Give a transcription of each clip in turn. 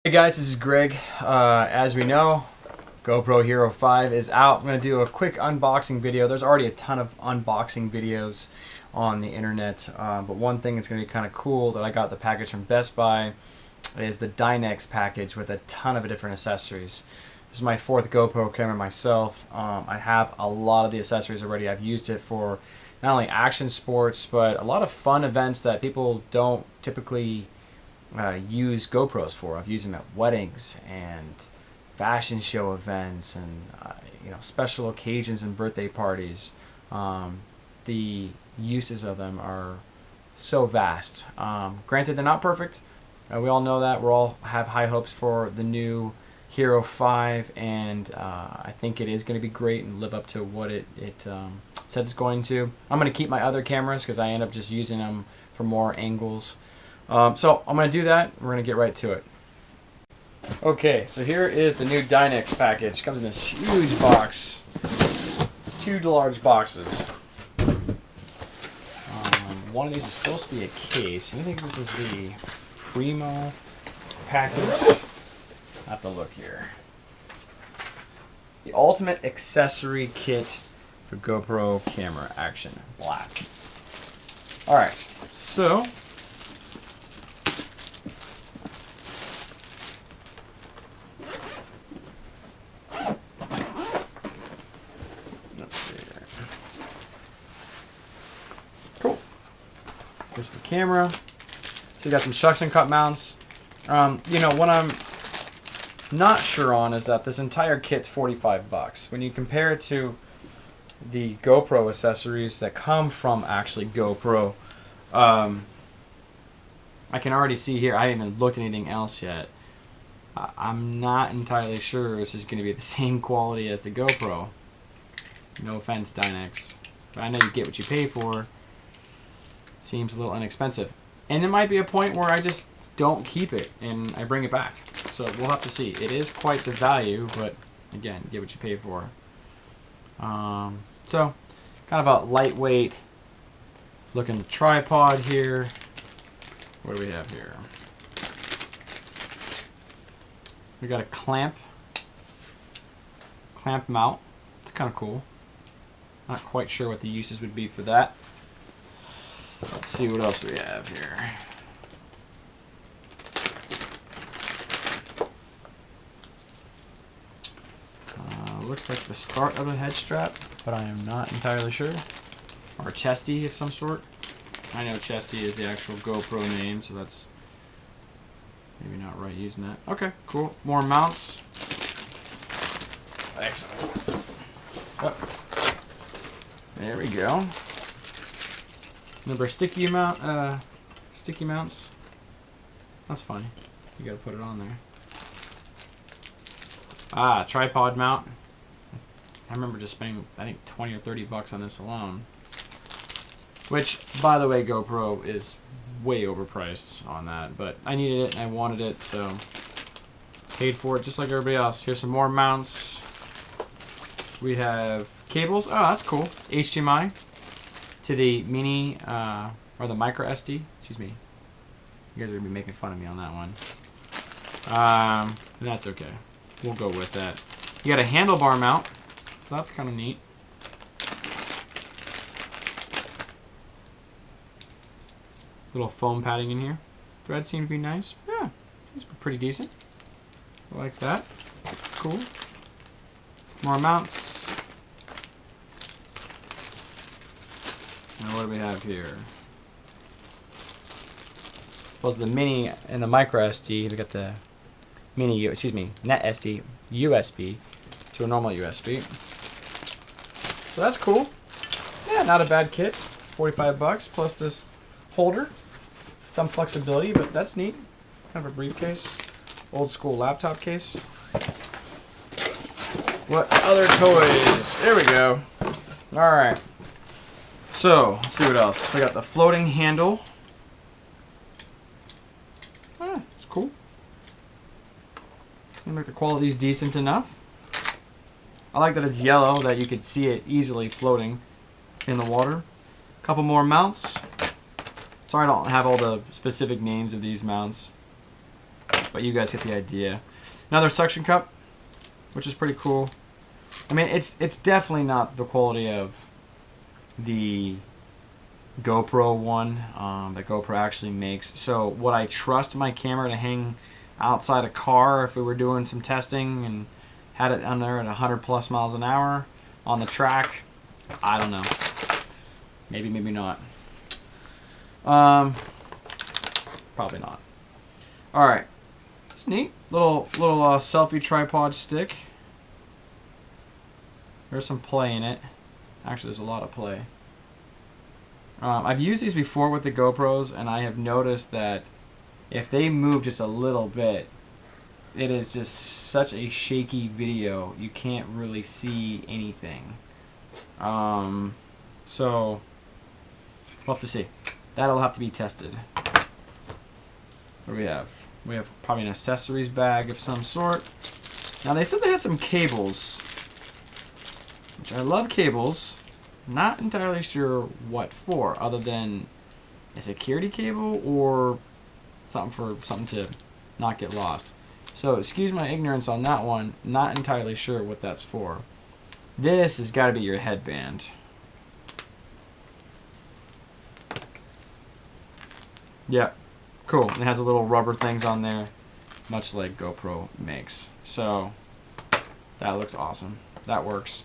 Hey guys, this is Greg. As we know, GoPro Hero 5 is out. I'm going to do a quick unboxing video. There's already a ton of unboxing videos on the internet, but one thing that's going to be kind of cool that I got the package from Best Buy is the Dynex package with a ton of different accessories. This is my fourth GoPro camera myself. I have a lot of the accessories already. I've used it for not only action sports, but a lot of fun events that people don't typically use GoPros for. I've used them at weddings and fashion show events and special occasions and birthday parties. The uses of them are so vast. Granted, they're not perfect. We all know that. We all have high hopes for the new Hero 5, and I think it is going to be great and live up to what it said it's going to. I'm going to keep my other cameras because I end up just using them for more angles. So I'm going to do that. We're going to get right to it. Okay, so here is the new Dynex package. It comes in this huge box. 2 large boxes. One of these is supposed to be a case. I think this is the Primo package. I'll have to look here. The Ultimate Accessory Kit for GoPro Camera Action Black. Alright, so here's the camera. So you got some suction cup mounts. What I'm not sure on is that this entire kit's $45. When you compare it to the GoPro accessories that come from actually GoPro, I can already see here, I haven't even looked at anything else yet. I'm not entirely sure this is going to be the same quality as the GoPro. No offense, Dynex, but I know you get what you pay for. Seems a little inexpensive, and there might be a point where I just don't keep it and I bring it back, so we'll have to see. It is quite the value, but again, get what you pay for. So kind of a lightweight looking tripod here. What do we have here? We got a clamp mount. It's kind of cool. Not quite sure what the uses would be for that. Let's see what else we have here. Looks like the start of a head strap, but I am not entirely sure. Or a chesty of some sort. I know chesty is the actual GoPro name, so that's maybe not right using that. Okay, cool. More mounts. Excellent. Oh. There we go. Remember sticky mounts? That's funny. You gotta put it on there. Tripod mount. I remember just spending, I think, 20 or 30 bucks on this alone. Which, by the way, GoPro is way overpriced on that. But I needed it and I wanted it, so paid for it just like everybody else. Here's some more mounts. We have cables. Oh, that's cool. HDMI to the mini, or the micro SD. Excuse me. You guys are going to be making fun of me on that one. That's okay. We'll go with that. You got a handlebar mount, so that's kind of neat. Little foam padding in here. Threads seem to be nice. Yeah, these are pretty decent. I like that. Cool. More mounts. Now what do we have here? Well, the mini and the micro SD. We got the mini, net SD USB to a normal USB. So that's cool. Yeah, not a bad kit. 45 bucks plus this holder. Some flexibility, but that's neat. Kind of a briefcase. Old school laptop case. What other toys? There we go. Alright. So, let's see what else. We got the floating handle. It's cool. Seems like the quality is decent enough. I like that it's yellow, that you could see it easily floating in the water. A couple more mounts. Sorry I don't have all the specific names of these mounts. but you guys get the idea. Another suction cup, which is pretty cool. I mean, it's definitely not the quality of the GoPro one that GoPro actually makes. So would I trust my camera to hang outside a car if we were doing some testing and had it on there at 100+ miles an hour on the track? I don't know. Maybe, maybe not. Probably not. All right, it's neat. Little selfie tripod stick. There's some play in it. Actually, there's a lot of play. I've used these before with the GoPros, and I have noticed that if they move just a little bit, it is just such a shaky video. You can't really see anything. So we'll have to see. That'll have to be tested. What do we have? We have probably an accessories bag of some sort. Now they said they had some cables, which I love cables. Not entirely sure what for, other than a security cable or something to not get lost. So excuse my ignorance on that one. Not entirely sure what that's for. This has got to be your headband. Yep, cool. And it has a little rubber things on there, much like GoPro makes. So that looks awesome. That works.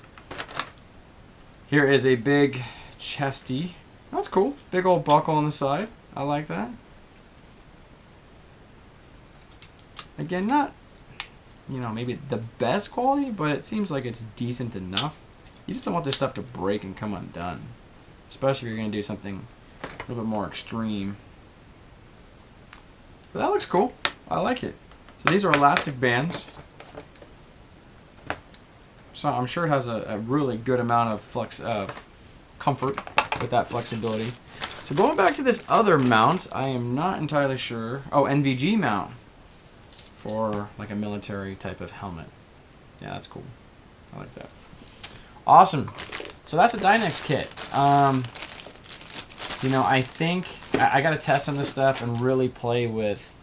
Here is a big chesty. That's cool. Big old buckle on the side. I like that. Again, not, you know, maybe the best quality, but it seems like it's decent enough. You just don't want this stuff to break and come undone, especially if you're going to do something a little bit more extreme. But that looks cool. I like it. So these are elastic bands. So I'm sure it has a really good amount of comfort with that flexibility. So going back to this other mount, I am not entirely sure. Oh, NVG mount for like a military type of helmet. Yeah, that's cool. I like that. Awesome. So that's a Dynex kit. You know, I think I got to test some of this stuff and really play with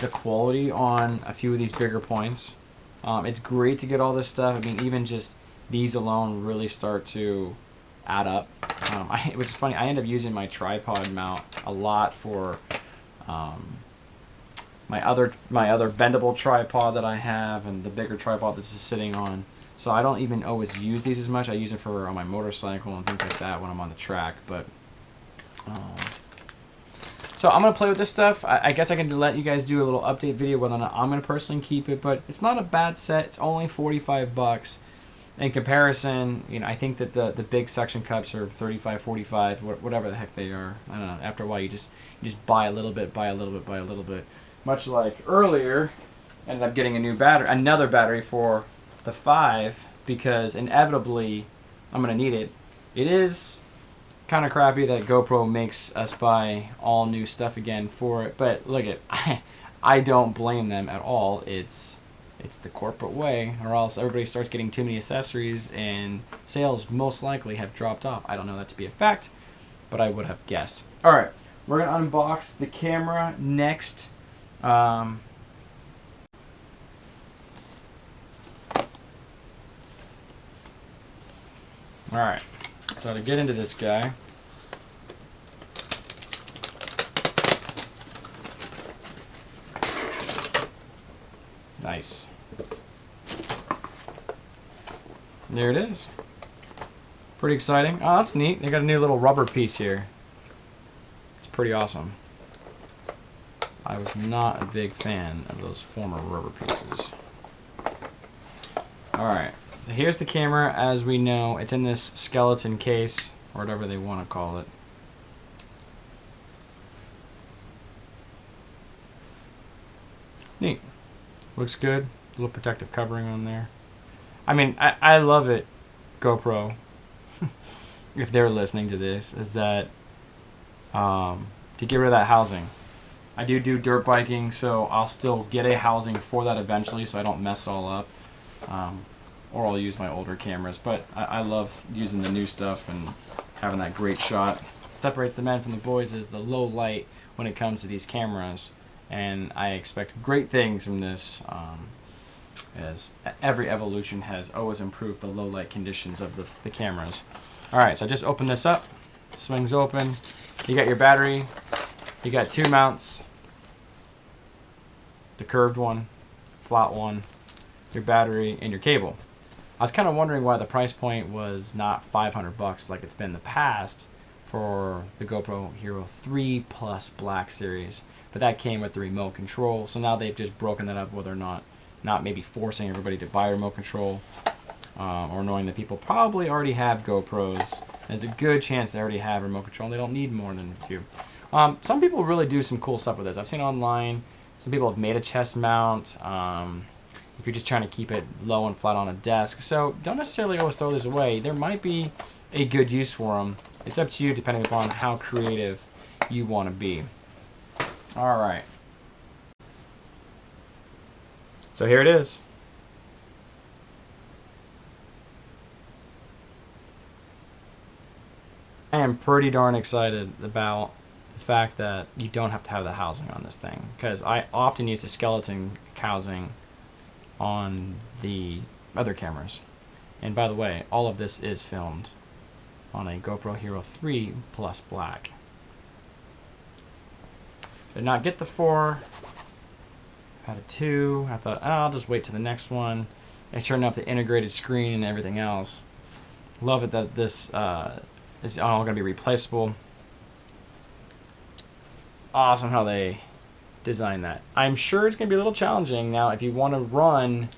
the quality on a few of these bigger points. It's great to get all this stuff. I mean, even just these alone really start to add up. Which is funny, I end up using my tripod mount a lot for my other bendable tripod that I have, and the bigger tripod that's just sitting on. So I don't even always use these as much. I use it for on my motorcycle and things like that when I'm on the track. But so I'm going to play with this stuff. I guess I can let you guys do a little update video whether or not I'm going to personally keep it. But it's not a bad set. It's only 45 bucks. In comparison, you know, I think that the big suction cups are 35, 45, whatever the heck they are. I don't know. After a while, you just buy a little bit, buy a little bit, buy a little bit. Much like earlier, ended up getting another battery for the 5 because inevitably I'm going to need it. It is kind of crappy that GoPro makes us buy all new stuff again for it, but look at I don't blame them at all. It's the corporate way, or else everybody starts getting too many accessories and sales most likely have dropped off. I don't know that to be a fact, but I would have guessed. All right, we're gonna unbox the camera next. All right, so to get into this guy, nice. There it is. Pretty exciting. Oh, that's neat. They got a new little rubber piece here. It's pretty awesome. I was not a big fan of those former rubber pieces. Alright, so here's the camera. As we know, it's in this skeleton case, or whatever they want to call it. Neat. Looks good. A little protective covering on there. I mean, I love it, GoPro, if they're listening to this, is that to get rid of that housing. I do dirt biking, so I'll still get a housing for that eventually so I don't mess it all up. Or I'll use my older cameras. But I love using the new stuff and having that great shot. Separates the men from the boys is the low light when it comes to these cameras. and I expect great things from this, as every evolution has always improved the low light conditions of the cameras. Alright, so I just opened this up, swings open, you got your battery, you got two mounts, the curved one, flat one, your battery, and your cable. I was kind of wondering why the price point was not $500 like it's been in the past for the GoPro Hero 3 Plus Black Series, but that came with the remote control, so now they've just broken that up, whether or not maybe forcing everybody to buy a remote control, or knowing that people probably already have GoPros. There's a good chance they already have remote control and they don't need more than a few. Some people really do some cool stuff with this. I've seen online, some people have made a chest mount, if you're just trying to keep it low and flat on a desk. So don't necessarily always throw these away. There might be a good use for them. It's up to you depending upon how creative you want to be. Alright. So here it is. I am pretty darn excited about the fact that you don't have to have the housing on this thing, because I often use the skeleton housing on the other cameras. And by the way, all of this is filmed on a GoPro Hero 3 Plus Black. Did not get the 4. Had a 2. I thought, oh, I'll just wait till the next one. And sure enough, the integrated screen and everything else. Love it that this is all going to be replaceable. Awesome how they designed that. I'm sure it's going to be a little challenging now if you want to run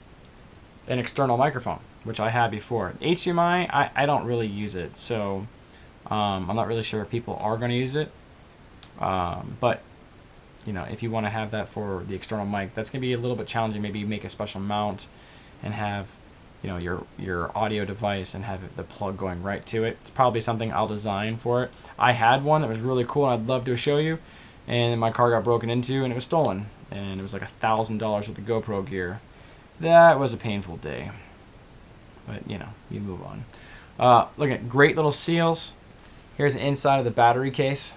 an external microphone, which I had before. HDMI, I don't really use it, so I'm not really sure if people are going to use it. But you know, if you want to have that for the external mic, that's going to be a little bit challenging. Maybe make a special mount and have, you know, your audio device and have the plug going right to it. It's probably something I'll design for it. I had one that was really cool and I'd love to show you, and my car got broken into and it was stolen, and it was like $1,000 worth of GoPro gear. That was a painful day, but you know, you move on. Look at great little seals. Here's the inside of the battery case,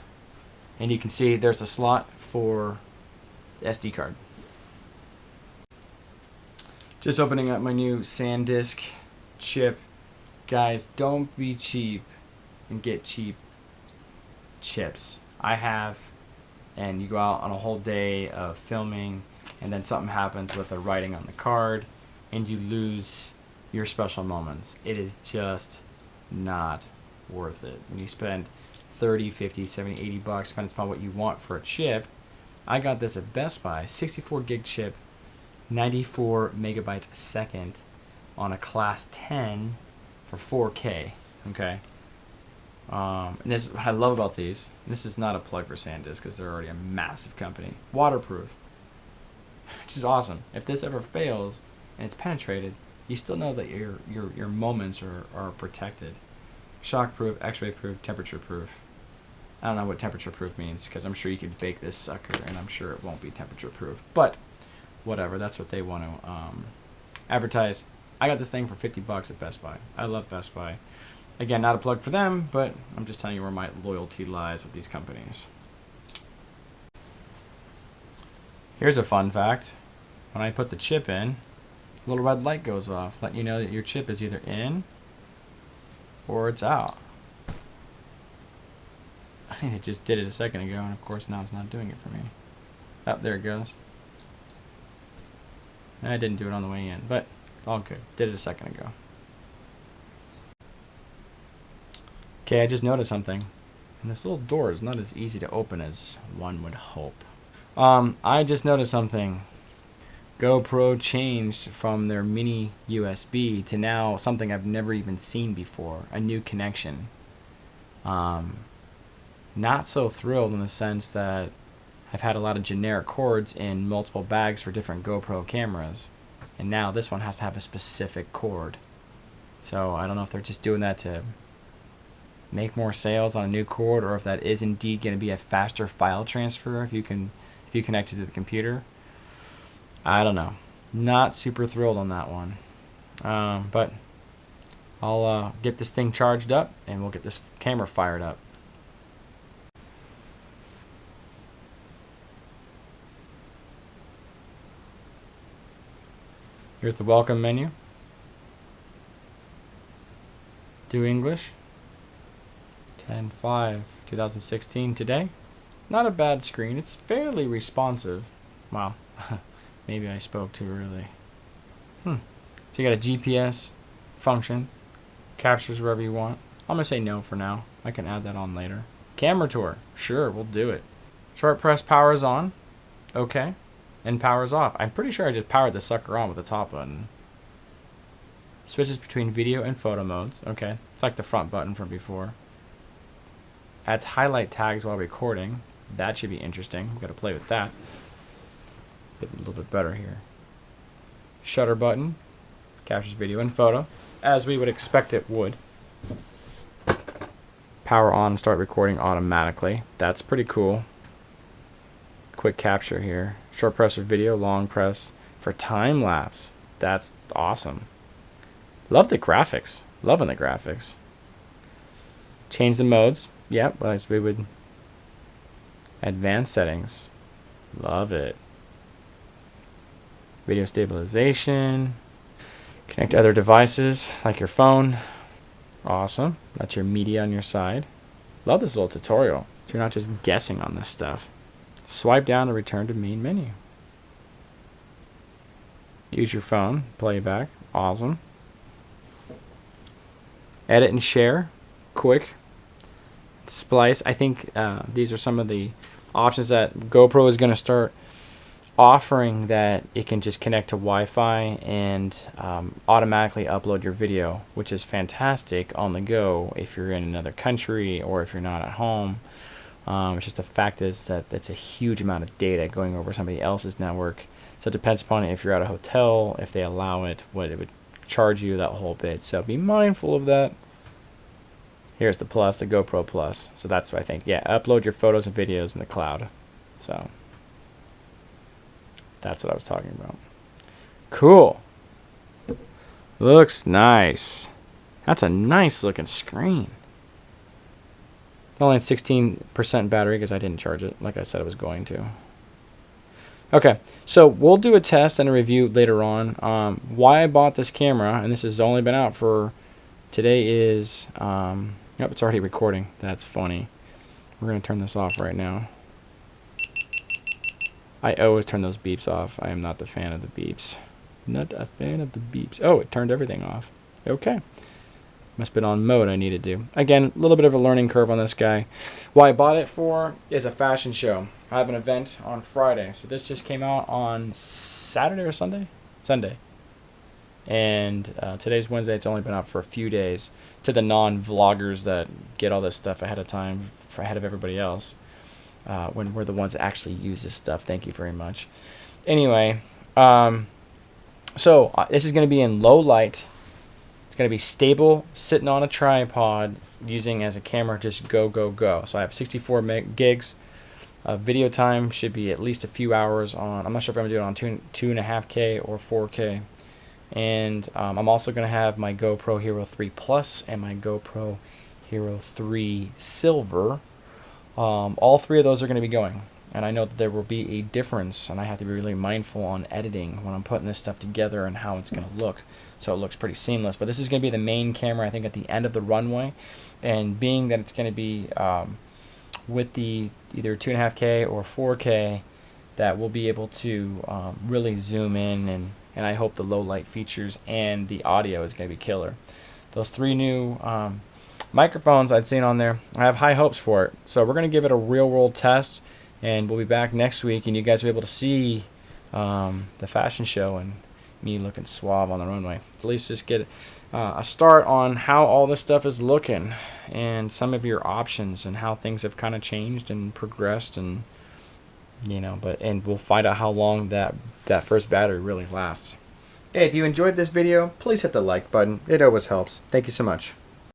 and you can see there's a slot for the SD card. Just opening up my new SanDisk chip. Guys, don't be cheap and get cheap chips. I have, and you go out on a whole day of filming and then something happens with the writing on the card and you lose your special moments. It is just not worth it. When you spend 30, 50, 70, 80 bucks, depending upon what you want for a chip. I got this at Best Buy, 64 gig chip, 94 megabytes a second on a class 10 for 4K, okay? And this is what I love about these. This is not a plug for SanDisk because they're already a massive company. Waterproof, which is awesome. If this ever fails and it's penetrated, you still know that your moments are protected. Shockproof, X-ray proof, temperature proof. I don't know what temperature proof means because I'm sure you could bake this sucker and I'm sure it won't be temperature proof. But whatever, that's what they want to advertise. I got this thing for 50 bucks at Best Buy. I love Best Buy. Again, not a plug for them, but I'm just telling you where my loyalty lies with these companies. Here's a fun fact. When I put the chip in, a little red light goes off, letting you know that your chip is either in or it's out. I think it just did it a second ago, and of course now it's not doing it for me. Oh, there it goes. I didn't do it on the way in, but all good. Did it a second ago. Okay, I just noticed something. And this little door is not as easy to open as one would hope. I just noticed something. GoPro changed from their mini USB to now something I've never even seen before, a new connection. Not so thrilled in the sense that I've had a lot of generic cords in multiple bags for different GoPro cameras, and now this one has to have a specific cord. So I don't know if they're just doing that to make more sales on a new cord, or if that is indeed going to be a faster file transfer if you connect it to the computer. I don't know. Not super thrilled on that one. But I'll get this thing charged up and we'll get this camera fired up. Here's the welcome menu. Do English. 10/5/2016 today. Not a bad screen. It's fairly responsive. Wow. Maybe I spoke too early. So you got a GPS function. Captures wherever you want. I'm going to say no for now. I can add that on later. Camera tour. Sure, we'll do it. Short press powers on. Okay. And powers off. I'm pretty sure I just powered the sucker on with the top button. Switches between video and photo modes. Okay. It's like the front button from before. Adds highlight tags while recording. That should be interesting. We've got to play with that. Get a little bit better here. Shutter button. Captures video and photo, as we would expect it would. Power on, start recording automatically. That's pretty cool. Quick capture here. Short press for video, long press for time lapse. That's awesome. Love the graphics. Loving the graphics. Change the modes. Yep, as we would. Advanced settings. Love it. Video stabilization. Connect to other devices like your phone. Awesome. That's your media on your side. Love this little tutorial. So you're not just guessing on this stuff. Swipe down to return to main menu. Use your phone. Playback. Awesome. Edit and share. Quick. Splice. I think these are some of the options that GoPro is going to start offering, that it can just connect to Wi-Fi and automatically upload your video, which is fantastic on the go if you're in another country or if you're not at home. It's just the fact is that it's a huge amount of data going over somebody else's network. So it depends upon if you're at a hotel, if they allow it, what it would charge you, that whole bit. So be mindful of that. Here's the plus, the GoPro Plus. So that's what I think. Yeah, upload your photos and videos in the cloud. So that's what I was talking about. Cool. Looks nice. That's a nice looking screen. Only at 16% battery because I didn't charge it like I said I was going to. Okay, so we'll do a test and a review later on. Why I bought this camera, and this has only been out for, today is, yep, it's already recording. That's funny. We're going to turn this off right now. I always turn those beeps off. I am not the fan of the beeps. Not a fan of the beeps. Oh, it turned everything off. Okay. Must have been on mode I needed to. Again, a little bit of a learning curve on this guy. What I bought it for is a fashion show. I have an event on Friday. So this just came out on Saturday or Sunday? Sunday. And today's Wednesday. It's only been out for a few days. To the non-vloggers that get all this stuff ahead of time, ahead of everybody else. When we're the ones that actually use this stuff. Thank you very much. Anyway, so this is going to be in low light. It's going to be stable, sitting on a tripod, using as a camera, just go, go, go. So I have 64 gigs. Video time should be at least a few hours on. I'm not sure if I'm going to do it on 2.5K or 4K. And I'm also going to have my GoPro Hero 3 Plus and my GoPro Hero 3 Silver. All three of those are going to be going, and I know that there will be a difference, and I have to be really mindful on editing when I'm putting this stuff together and how it's going to look, so it looks pretty seamless. But this is going to be the main camera, I think, at the end of the runway, and being that it's going to be with the either 2.5K or 4K, that we'll be able to really zoom in, and I hope the low light features and the audio is going to be killer. Those three new microphones I'd seen on there, I have high hopes for it. So we're going to give it a real world test, and we'll be back next week, and you guys will be able to see the fashion show and me looking suave on the runway. At least just get a start on how all this stuff is looking and some of your options and how things have kind of changed and progressed, and you know, and we'll find out how long that first battery really lasts. Hey, if you enjoyed this video, please hit the like button. It always helps. Thank you so much.